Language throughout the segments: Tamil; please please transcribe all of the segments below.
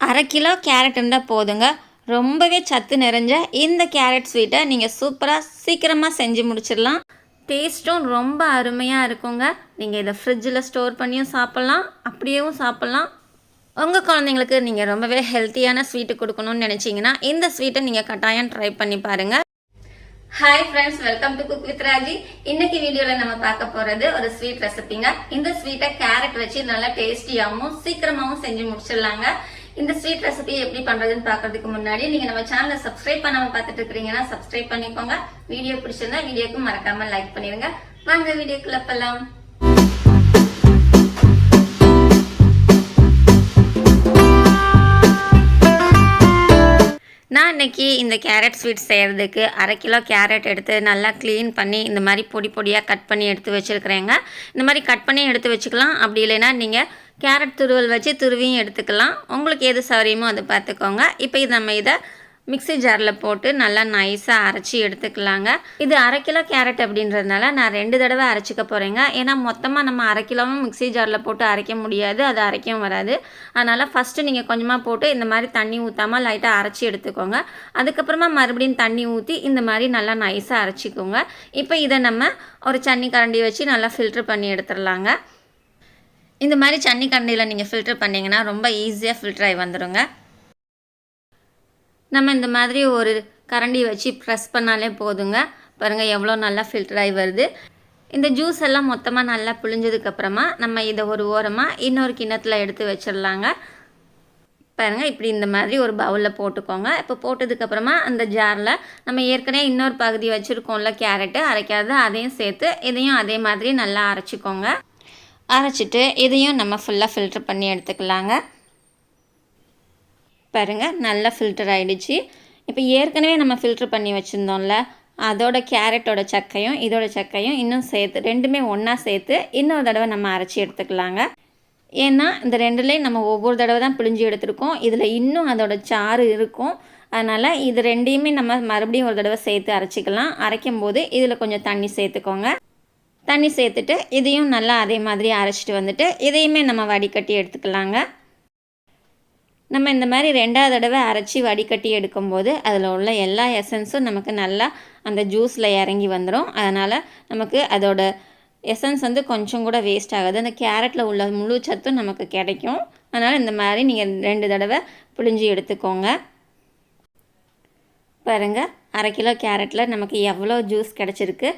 1/2 கிலோ கேரட் இருந்தால் போதுங்க. ரொம்பவே சத்து நிறைஞ்ச இந்த கேரட் ஸ்வீட்டை நீங்கள் சூப்பராக சீக்கிரமாக செஞ்சு முடிச்சிடலாம். டேஸ்ட்டும் ரொம்ப அருமையாக இருக்குங்க. நீங்கள் இதை ஃப்ரிட்ஜில் ஸ்டோர் பண்ணியும் சாப்பிட்லாம், அப்படியேவும் சாப்பிட்லாம். உங்கள் குழந்தைங்களுக்கு நீங்கள் ரொம்பவே ஹெல்த்தியான ஸ்வீட்டு கொடுக்கணும்னு நினச்சிங்கன்னா இந்த ஸ்வீட்டை நீங்கள் கட்டாயம் ட்ரை பண்ணி பாருங்கள். Hi friends, welcome to cook with Raji. இன்னைக்கு வீடியோல நம்ம பார்க்க போறது ஒரு ஸ்வீட் ரெசிபிங்க. இந்த ஸ்வீட்டை கேரட் வச்சு நல்லா டேஸ்டியாவும் சீக்கிரமாவும் செஞ்சு முடிச்சிடலாங்க. இந்த ஸ்வீட் ரெசிபி எப்படி பண்றதுன்னு பாக்குறதுக்கு முன்னாடி நீங்க நம்ம சேனலை சப்ஸ்கிரைப் பண்ணாம பார்த்துட்டு இருக்கீங்கன்னா சப்ஸ்கிரைப் பண்ணிக்கோங்க. வீடியோ பிடிச்சிருந்தா வீடியோக்கு மறக்காம லைக் பண்ணிருங்க. வாங்க வீடியோக்குள்ள போலாம். நான் இன்றைக்கி இந்த கேரட் ஸ்வீட் செய்கிறதுக்கு 1/2 கிலோ கேரட் எடுத்து நல்லா க்ளீன் பண்ணி இந்த மாதிரி பொடி பொடியாக கட் பண்ணி எடுத்து வச்சுருக்கிறேங்க. இந்த மாதிரி கட் பண்ணி எடுத்து வச்சுக்கலாம். அப்படி இல்லைன்னா நீங்கள் கேரட் துருவல் வச்சு துருவியும் எடுத்துக்கலாம். உங்களுக்கு எது சௌரியமோ அதை பார்த்துக்கோங்க. இப்போ இது நம்ம இதை மிக்ஸி ஜாரில் போட்டு நல்லா நைஸாக அரைச்சி எடுத்துக்கலாங்க. இது 1/2 கிலோ கேரட் அப்படின்றதுனால நான் 2 தடவை அரைச்சிக்க போகிறேங்க. ஏன்னா மொத்தமாக நம்ம 1/2 கிலோவும் மிக்ஸி ஜாரில் போட்டு அரைக்க முடியாது, அது அரைக்கவும் வராது. அதனால் ஃபஸ்ட்டு நீங்கள் கொஞ்சமாக போட்டு இந்த மாதிரி தண்ணி ஊற்றாமல் லைட்டாக அரைச்சி எடுத்துக்கோங்க. அதுக்கப்புறமா மறுபடியும் தண்ணி ஊற்றி இந்த மாதிரி நல்லா நைஸாக அரைச்சிக்கோங்க. இப்போ இதை நம்ம ஒரு சன்னி கரண்டி வச்சு நல்லா ஃபில்ட்ரு பண்ணி எடுத்துடலாங்க. இந்த மாதிரி சன்னி கரண்டியில் நீங்கள் ஃபில்ட்ரு பண்ணிங்கன்னா ரொம்ப ஈஸியாக ஃபில்ட்ரு ஆகி வந்துடுங்க. நம்ம இந்த மாதிரி ஒரு கரண்டி வச்சு ப்ரெஸ் பண்ணாலே போதுங்க. பாருங்கள் எவ்வளோ நல்லா ஃபில்டர் ஆகி வருது. இந்த ஜூஸ் எல்லாம் மொத்தமாக நல்லா புழிஞ்சதுக்கப்புறமா நம்ம இதை ஒரு ஓரமாக இன்னொரு கிண்ணத்தில் எடுத்து வச்சிடலாங்க. பாருங்கள் இப்படி இந்த மாதிரி ஒரு பவுலில் போட்டுக்கோங்க. இப்போ போட்டதுக்கப்புறமா அந்த ஜாரில் நம்ம ஏற்கனவே இன்னொரு பகுதி வச்சுருக்கோம்ல கேரட்டு அரைக்காத, அதையும் சேர்த்து இதையும் அதே மாதிரி நல்லா அரைச்சிக்கோங்க. அரைச்சிட்டு இதையும் நம்ம ஃபுல்லாக ஃபில்ட்ரு பண்ணி எடுத்துக்கலாங்க. பாருங்கள் நல்லா ஃபில்டர் ஆகிடுச்சு. இப்போ ஏற்கனவே நம்ம ஃபில்ட்ரு பண்ணி வச்சுருந்தோம்ல, அதோட கேரட்டோட சக்கையும் இதோட சக்கையும் இன்னும் சேர்த்து ரெண்டுமே ஒன்றா சேர்த்து இன்னொரு தடவை நம்ம அரைச்சி எடுத்துக்கலாங்க. ஏன்னா இந்த ரெண்டுலேயும் நம்ம ஒவ்வொரு தடவை தான் பிழிஞ்சு எடுத்துருக்கோம். இதில் இன்னும் அதோட சாறு இருக்கும். அதனால் இது ரெண்டையுமே நம்ம மறுபடியும் ஒரு தடவை சேர்த்து அரைச்சிக்கலாம். அரைக்கும் போது இதில் கொஞ்சம் தண்ணி சேர்த்துக்கோங்க. தண்ணி சேர்த்துட்டு இதையும் நல்லா அதே மாதிரி அரைச்சிட்டு வந்துட்டு இதையுமே நம்ம வடிகட்டி எடுத்துக்கலாங்க. நம்ம இந்த மாதிரி 2வது தடவை அரைச்சி வடிகட்டி எடுக்கும்போது அதில் உள்ள எல்லா எசன்ஸும் நமக்கு நல்லா அந்த ஜூஸில் இறங்கி வந்துடும். அதனால் நமக்கு அதோட எசன்ஸ் வந்து கொஞ்சம் கூட வேஸ்ட் ஆகாது. அந்த கேரட்டில் உள்ள முழு சத்தும் நமக்கு கிடைக்கும். அதனால் இந்த மாதிரி நீங்கள் 2 தடவை பிழிஞ்சி எடுத்துக்கோங்க. பாருங்கள் 1/2 கிலோ கேரட்டில் நமக்கு எவ்வளோ ஜூஸ் கிடச்சிருக்கு.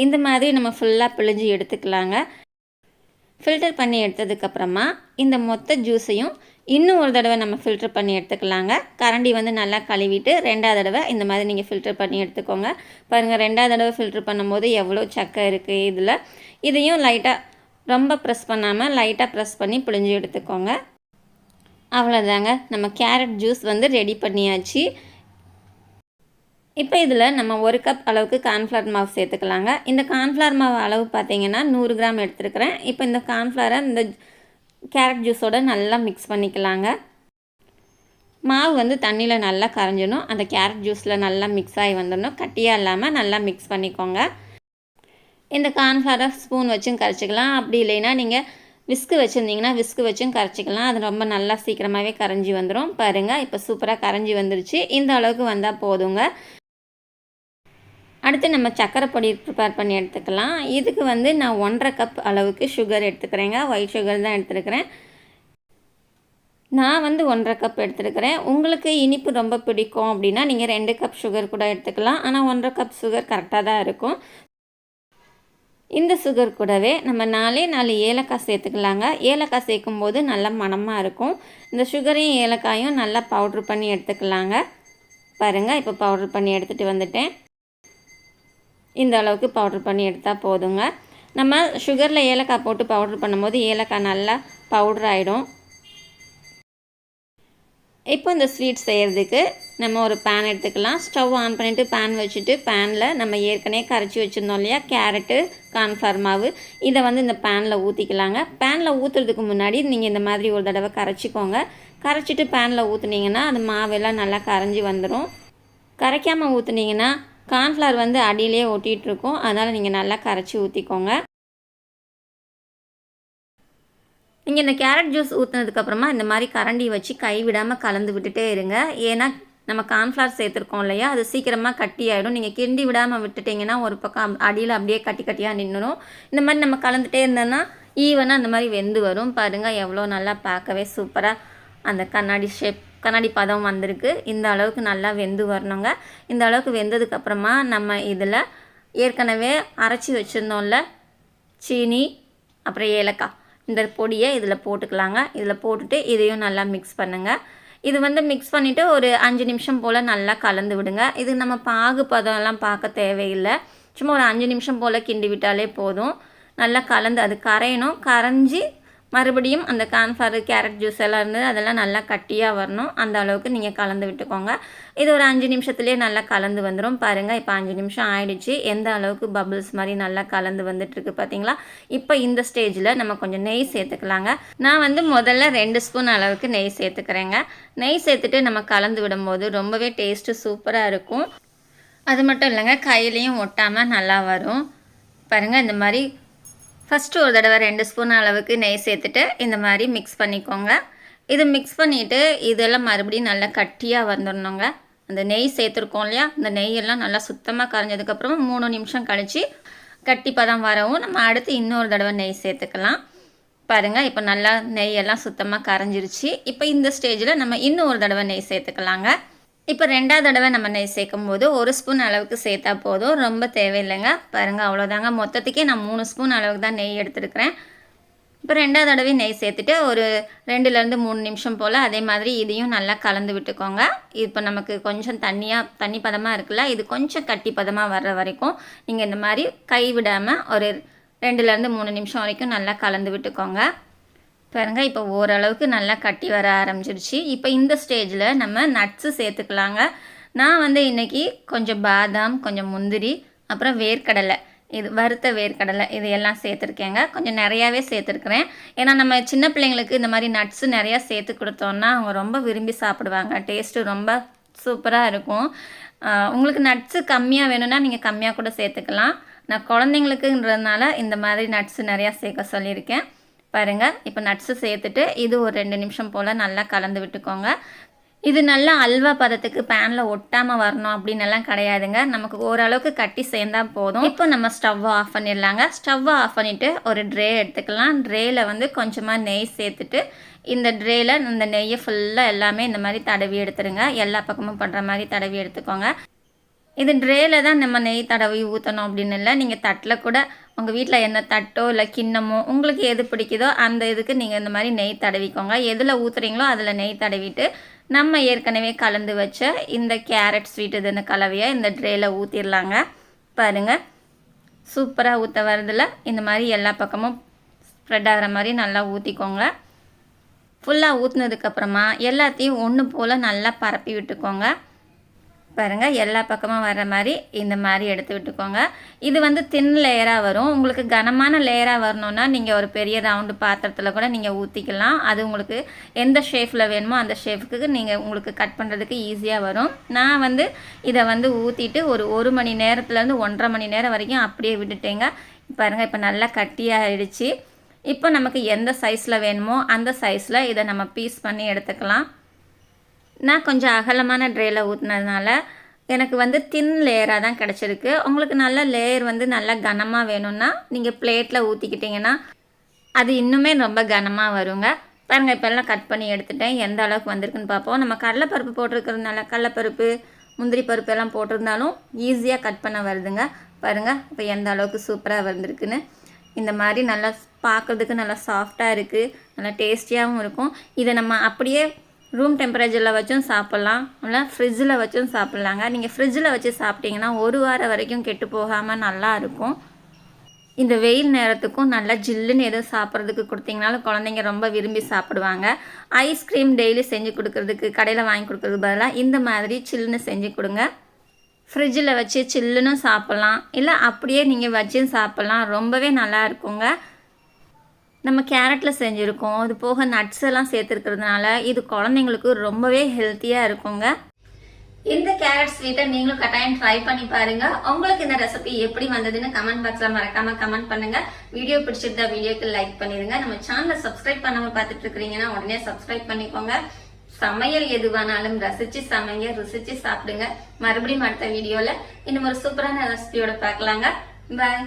இந்த மாதிரி நம்ம ஃபுல்லாக பிழிஞ்சி எடுத்துக்கலாங்க. ஃபில்டர் பண்ணி எடுத்ததுக்கப்புறமா இந்த மொத்த ஜூஸையும் இன்னும் ஒரு தடவை நம்ம ஃபில்டர் பண்ணி எடுத்துக்கலாங்க. கரண்டி வந்து நல்லா கழுவிட்டு 2வது தடவை இந்த மாதிரி நீங்கள் ஃபில்டர் பண்ணி எடுத்துக்கோங்க. பாருங்கள் 2வது தடவை ஃபில்டர் பண்ணும்போது எவ்வளோ சக்கை இருக்குது இதில். இதையும் லைட்டாக ரொம்ப ப்ரெஸ் பண்ணாமல் லைட்டாக ப்ரெஸ் பண்ணி பிழிஞ்சு எடுத்துக்கோங்க. அவ்வளோதாங்க, நம்ம கேரட் ஜூஸ் வந்து ரெடி பண்ணியாச்சு. இப்போ இதில் நம்ம 1 கப் அளவுக்கு கார்ன்ஃப்ளவர் மாவு சேர்த்துக்கலாங்க. இந்த கார்ன்ஃப்ளவர் மாவு அளவு பார்த்திங்கன்னா 100 கிராம் எடுத்துருக்கிறேன். இப்போ இந்த கார்ன்ஃப்ளவரை இந்த கேரட் ஜூஸோடு நல்லா மிக்ஸ் பண்ணிக்கலாங்க. மாவு வந்து தண்ணியில் நல்லா கரைஞ்சிடணும். அந்த கேரட் ஜூஸில் நல்லா மிக்ஸ் ஆகி வந்துடணும். கட்டியாக இல்லாமல் நல்லா மிக்ஸ் பண்ணிக்கோங்க. இந்த கார்ன்ஃப்ளவரை ஸ்பூன் வச்சும் கரைச்சிக்கலாம். அப்படி இல்லைன்னா நீங்கள் விஸ்கு வச்சுருந்தீங்கன்னா விஸ்கு வச்சும் கரைச்சிக்கலாம். அது ரொம்ப நல்லா சீக்கிரமாகவே கரைஞ்சி வந்துடும். பாருங்கள் இப்போ சூப்பராக கரைஞ்சி வந்துருச்சு. இந்த அளவுக்கு வந்தால் போதுங்க. அடுத்து நம்ம சர்க்கரை பொடி ப்ரிப்பேர் பண்ணி எடுத்துக்கலாம். இதுக்கு வந்து நான் 1/2 கப் அளவுக்கு சுகர் எடுத்துக்கிறேங்க. ஒயிட் சுகர் தான் எடுத்துருக்கிறேன். நான் வந்து 1/2 கப் எடுத்துருக்கிறேன். உங்களுக்கு இனிப்பு ரொம்ப பிடிக்கும் அப்படின்னா நீங்கள் 2 கப் சுகர் கூட எடுத்துக்கலாம். ஆனால் 1/2 கப் சுகர் கரெக்டாக தான் இருக்கும். இந்த சுகர் கூடவே நம்ம 4 ஏலக்காய் சேர்த்துக்கலாங்க. ஏலக்காய் சேர்க்கும்போது நல்லா மணமாக இருக்கும். இந்த சுகரையும் ஏலக்காயும் நல்லா பவுட்ரு பண்ணி எடுத்துக்கலாங்க. பாருங்கள் இப்போ பவுட்ரு பண்ணி எடுத்துகிட்டு வந்துட்டேன். இந்த அளவுக்கு பவுட்ரு பண்ணி எடுத்தால் போதுங்க. நம்ம சுகரில் ஏலக்காய் போட்டு பவுட்ரு பண்ணும்போது ஏலக்காய் நல்லா பவுட்ரு ஆகிடும். இப்போ இந்த ஸ்வீட் செய்கிறதுக்கு நம்ம ஒரு பேன் எடுத்துக்கலாம். ஸ்டவ் ஆன் பண்ணிவிட்டு பேன் வச்சுட்டு பேனில் நம்ம ஏற்கனவே கரைச்சி வச்சுருந்தோம் இல்லையா கேரட்டு கார்ன்ஃப்ளவர் மாவு, இதை வந்து இந்த பேனில் ஊற்றிக்கலாங்க. பேனில் ஊற்றுறதுக்கு முன்னாடி நீங்கள் இந்த மாதிரி ஒரு தடவை கரைச்சிக்கோங்க. கரைச்சிட்டு பேனில் ஊற்றுனீங்கன்னா அந்த மாவெல்லாம் நல்லா கரைஞ்சி வந்துடும். கரைக்காமல் ஊற்றுனீங்கன்னா கார்ன்ஃப்ளவர் வந்து அடியிலே ஒட்டிகிட்ருக்கும். அதனால் நீங்கள் நல்லா கரைச்சி ஊற்றிக்கோங்க. நீங்கள் இந்த கேரட் ஜூஸ் ஊற்றுனதுக்கப்புறமா இந்த மாதிரி கரண்டி வச்சு கை விடாமல் கலந்து விட்டுட்டே இருங்க. ஏன்னா நம்ம கார்ன்ஃப்ளவர் சேர்த்துருக்கோம் இல்லையா, அது சீக்கிரமாக கட்டி ஆகிடும். நீங்கள் கிண்டி விடாமல் விட்டுட்டிங்கன்னா ஒரு பக்கம் அடியில் அப்படியே கட்டி கட்டியாக நின்றுடும். இந்த மாதிரி நம்ம கலந்துகிட்டே இருந்தோன்னா ஈவனாக அந்த மாதிரி வெந்து வரும். பாருங்கள் எவ்வளோ நல்லா பார்க்கவே சூப்பராக அந்த கண்ணாடி பதம் வந்திருக்கு. இந்த அளவுக்கு நல்லா வெந்து வரணுங்க. இந்த அளவுக்கு வெந்ததுக்கப்புறமா நம்ம இதில் ஏற்கனவே அரைச்சி வச்சுருந்தோம்ல சீனி அப்புறம் ஏலக்காய், இந்த பொடியை இதில் போட்டுக்கலாங்க. இதில் போட்டுட்டு இதையும் நல்லா மிக்ஸ் பண்ணுங்கள். இது வந்து மிக்ஸ் பண்ணிவிட்டு ஒரு 5 நிமிஷம் போல் நல்லா கலந்து விடுங்க. இது நம்ம பாகு பதம்லாம் பார்க்க தேவையில்லை. சும்மா ஒரு 5 நிமிஷம் போல் கிண்டி விட்டாலே போதும். நல்லா கலந்து அது கரையணும். கரைஞ்சி மறுபடியும் அந்த கார்ன்ஃப்ளவர் கேரட் ஜூஸ் எல்லாம் இருந்தது அதெல்லாம் நல்லா கட்டியாக வரணும். அந்த அளவுக்கு நீங்கள் கலந்து விட்டுக்கோங்க. இது ஒரு 5 நிமிஷத்துலேயே நல்லா கலந்து வந்துடும். பாருங்கள் இப்போ 5 நிமிஷம் ஆயிடுச்சு. எந்த அளவுக்கு பபிள்ஸ் மாதிரி நல்லா கலந்து வந்துட்டுருக்கு பார்த்தீங்களா. இப்போ இந்த ஸ்டேஜில் நம்ம கொஞ்சம் நெய் சேர்த்துக்கலாங்க. நான் வந்து முதல்ல 2 ஸ்பூன் அளவுக்கு நெய் சேர்த்துக்கிறேங்க. நெய் சேர்த்துட்டு நம்ம கலந்து விடும்போது ரொம்பவே டேஸ்ட்டு சூப்பராக இருக்கும். அது மட்டும் இல்லைங்க, கையிலையும் ஒட்டாமல் நல்லா வரும். பாருங்கள் இந்த மாதிரி ஃபஸ்ட்டு ஒரு தடவை 2 ஸ்பூன் அளவுக்கு நெய் சேர்த்துட்டு இந்த மாதிரி மிக்ஸ் பண்ணிக்கோங்க. இது மிக்ஸ் பண்ணிவிட்டு இதெல்லாம் மறுபடியும் நல்லா கட்டியாக வந்துடணுங்க. அந்த நெய் சேர்த்துருக்கோம் இல்லையா, அந்த நெய்யெல்லாம் நல்லா சுத்தமாக கரைஞ்சதுக்கப்புறமா 3 நிமிஷம் கழித்து கட்டி பதம் வரவும் நம்ம அடுத்து இன்னொரு தடவை நெய் சேர்த்துக்கலாம். பாருங்கள் இப்போ நல்லா நெய்யெல்லாம் சுத்தமாக கரைஞ்சிருச்சு. இப்போ இந்த ஸ்டேஜில் நம்ம இன்னும் ஒரு தடவை நெய் சேர்த்துக்கலாங்க. இப்போ 2வது தடவை நம்ம நெய் சேர்க்கும் போது 1 ஸ்பூன் அளவுக்கு சேர்த்தா போதும், ரொம்ப தேவையில்லைங்க. பாருங்கள் அவ்வளோதாங்க. மொத்தத்துக்கே நான் 3 ஸ்பூன் அளவுக்கு தான் நெய் எடுத்துருக்கிறேன். இப்போ 2வது தடவை நெய் சேர்த்துட்டு ஒரு 2லேருந்து 3 நிமிஷம் போல் அதே மாதிரி இதையும் நல்லா கலந்து விட்டுக்கோங்க. இப்போ நமக்கு கொஞ்சம் தண்ணி பதமாக இருக்குல்ல, இது கொஞ்சம் கட்டி பதமாக வர்ற வரைக்கும் நீங்கள் இந்த மாதிரி கை விடாமல் ஒரு 2லேருந்து 3 நிமிஷம் வரைக்கும் நல்லா கலந்து விட்டுக்கோங்க. பாருங்கள் இப்போ ஓரளவுக்கு நல்லா கட்டி வர ஆரம்பிச்சிருச்சு. இப்போ இந்த ஸ்டேஜில் நம்ம நட்ஸு சேர்த்துக்கலாங்க. நான் வந்து இன்றைக்கி கொஞ்சம் பாதாம், கொஞ்சம் முந்திரி, அப்புறம் வேர்க்கடலை, இது வறுத்த வேர்க்கடலை இது எல்லாம் சேர்த்துருக்கேங்க. கொஞ்சம் நிறையாவே சேர்த்துருக்குறேன். ஏன்னா நம்ம சின்ன பிள்ளைங்களுக்கு இந்த மாதிரி நட்ஸு நிறையா சேர்த்து கொடுத்தோன்னா அவங்க ரொம்ப விரும்பி சாப்பிடுவாங்க. டேஸ்ட்டு ரொம்ப சூப்பராக இருக்கும். உங்களுக்கு நட்ஸு கம்மியாக வேணும்னா நீங்கள் கம்மியாக கூட சேர்த்துக்கலாம். நான் குழந்தைங்களுக்குன்றதுனால இந்த மாதிரி நட்ஸு நிறையா சேர்க்க சொல்லியிருக்கேன். பாருங்கள் இப்போ நட்ஸு சேர்த்துட்டு இது ஒரு 2 நிமிஷம் போல் நல்லா கலந்து விட்டுக்கோங்க. இது நல்லா அல்வா பதத்துக்கு பேனில் ஒட்டாமல் வரணும் அப்படின்னு எல்லாம் கிடையாதுங்க. நமக்கு ஓரளவுக்கு கட்டி சேர்ந்தால் போதும். இப்போ நம்ம ஸ்டவ்வை ஆஃப் பண்ணிடலாங்க. ஸ்டவ்வை ஆஃப் பண்ணிவிட்டு ஒரு ட்ரே எடுத்துக்கலாம். ட்ரேயில் வந்து கொஞ்சமாக நெய் சேர்த்துட்டு இந்த ட்ரேயில் இந்த நெய்யை ஃபுல்லாக எல்லாமே இந்த மாதிரி தடவி எடுத்துருங்க. எல்லா பக்கமும் பண்ணுற மாதிரி தடவி எடுத்துக்கோங்க. இது ட்ரேயில் தான் நம்ம நெய் தடவி ஊற்றணும் அப்படின்னு இல்லை. நீங்கள் தட்டில் கூட உங்கள் வீட்டில் என்ன தட்டோ இல்லை கிண்ணமோ உங்களுக்கு எது பிடிக்குதோ அந்த இதுக்கு நீங்கள் இந்த மாதிரி நெய் தடவிக்கோங்க. எதில் ஊற்றுறீங்களோ அதில் நெய் தடவிட்டு நம்ம ஏற்கனவே கலந்து வச்ச இந்த கேரட் ஸ்வீட் இதுன்னு கலவையை இந்த ட்ரேயில் ஊற்றிடலாங்க. பாருங்கள் சூப்பராக ஊற்ற வரதில்ல. இந்த மாதிரி எல்லா பக்கமும் ஸ்ப்ரெட் ஆகிற மாதிரி நல்லா ஊற்றிக்கோங்க. ஃபுல்லாக ஊற்றுனதுக்கப்புறமா எல்லாத்தையும் ஒன்று போல் நல்லா பரப்பி விட்டுக்கோங்க. பாருங்கள் எல்லா பக்கமும் வர மாதிரி இந்த மாதிரி எடுத்து விட்டுக்கோங்க. இது வந்து தின் லேயராக வரும். உங்களுக்கு கனமான லேயராக வரணுன்னா நீங்கள் ஒரு பெரிய ரவுண்டு பாத்திரத்தில் கூட நீங்கள் ஊற்றிக்கலாம். அது உங்களுக்கு எந்த ஷேஃபில் வேணுமோ அந்த ஷேஃப்க்கு நீங்கள் உங்களுக்கு கட் பண்ணுறதுக்கு ஈஸியாக வரும். நான் வந்து இதை வந்து ஊற்றிட்டு ஒரு மணி நேரத்துலேருந்து 1.5 மணி நேரம் வரைக்கும் அப்படியே விட்டுட்டேங்க. பாருங்கள் இப்போ நல்லா கட்டியாகிடுச்சு. இப்போ நமக்கு எந்த சைஸில் வேணுமோ அந்த சைஸில் இதை நம்ம பீஸ் பண்ணி எடுத்துக்கலாம். நான் கொஞ்சம் அகலமான ட்ரேயில் ஊற்றினதுனால எனக்கு வந்து தின் லேயராக தான் கிடச்சிருக்கு. உங்களுக்கு நல்ல லேயர் வந்து நல்லா கனமாக வேணும்னா நீங்கள் பிளேட்டில் ஊற்றிக்கிட்டிங்கன்னா அது இன்னுமே ரொம்ப கனமாக வருங்க. பாருங்கள் இப்போ எல்லாம் கட் பண்ணி எடுத்துட்டேன். எந்த அளவுக்கு வந்திருக்குன்னு பார்ப்போம். நம்ம கடலைப்பருப்பு போட்டிருக்கிறதுனால கடலைப்பருப்பு முந்திரி பருப்பு எல்லாம் போட்டிருந்தாலும் ஈஸியாக கட் பண்ண வருதுங்க. பாருங்கள் இப்போ எந்த அளவுக்கு சூப்பராக வந்திருக்குன்னு. இந்த மாதிரி நல்லா பார்க்குறதுக்கு நல்லா சாஃப்டாக இருக்குது, நல்லா டேஸ்டியாகவும் இருக்கும். இதை நம்ம அப்படியே ரூம் டெம்பரேச்சரில் வச்சும் சாப்பிட்லாம், இல்லை ஃப்ரிட்ஜில் வச்சும் சாப்பிட்லாங்க. நீங்கள் ஃப்ரிட்ஜில் வச்சு சாப்பிட்டிங்கன்னா 1 வாரம் வரைக்கும் கெட்டு போகாமல் நல்லா இருக்கும். இந்த வெயில் நேரத்துக்கும் நல்லா ஜில்லுன்னு எதுவும் சாப்பிட்றதுக்கு கொடுத்தீங்கனாலும் குழந்தைங்க ரொம்ப விரும்பி சாப்பிடுவாங்க. ஐஸ்கிரீம் டெய்லி செஞ்சு கொடுக்குறதுக்கு கடையில் வாங்கி கொடுக்குறதுக்கு பதிலாக இந்த மாதிரி சில்லுன்னு செஞ்சு கொடுங்க. ஃப்ரிட்ஜில் வச்சு சில்லுன்னு சாப்பிட்லாம், இல்லை அப்படியே நீங்கள் வச்சும் சாப்பிட்லாம். ரொம்பவே நல்லா இருக்குங்க. நம்ம கேரட்டில் செஞ்சுருக்கோம். அது போக நட்ஸ் எல்லாம் சேர்த்துருக்கிறதுனால இது குழந்தைங்களுக்கு ரொம்பவே ஹெல்த்தியாக இருக்குங்க. இந்த கேரட் ஸ்வீட்டை நீங்களும் கட்டாயம் ட்ரை பண்ணி பாருங்க. உங்களுக்கு இந்த ரெசிபி எப்படி வந்ததுன்னு கமெண்ட் பாக்ஸ்ல மறக்காம கமெண்ட் பண்ணுங்க. வீடியோ பிடிச்சிருந்தா வீடியோக்கு லைக் பண்ணிருங்க. நம்ம சேனலை சப்ஸ்கிரைப் பண்ணாம பாத்துட்டு இருக்கீங்கன்னா உடனே சப்ஸ்கிரைப் பண்ணிக்கோங்க. சமையல் எதுவானாலும் ரசிச்சு சமைங்க, ருசிச்சு சாப்பிடுங்க. மறுபடியும் அடுத்த வீடியோல இன்னும் ஒரு சூப்பரான ரெசிபியோட பார்க்கலாங்க. பாய்.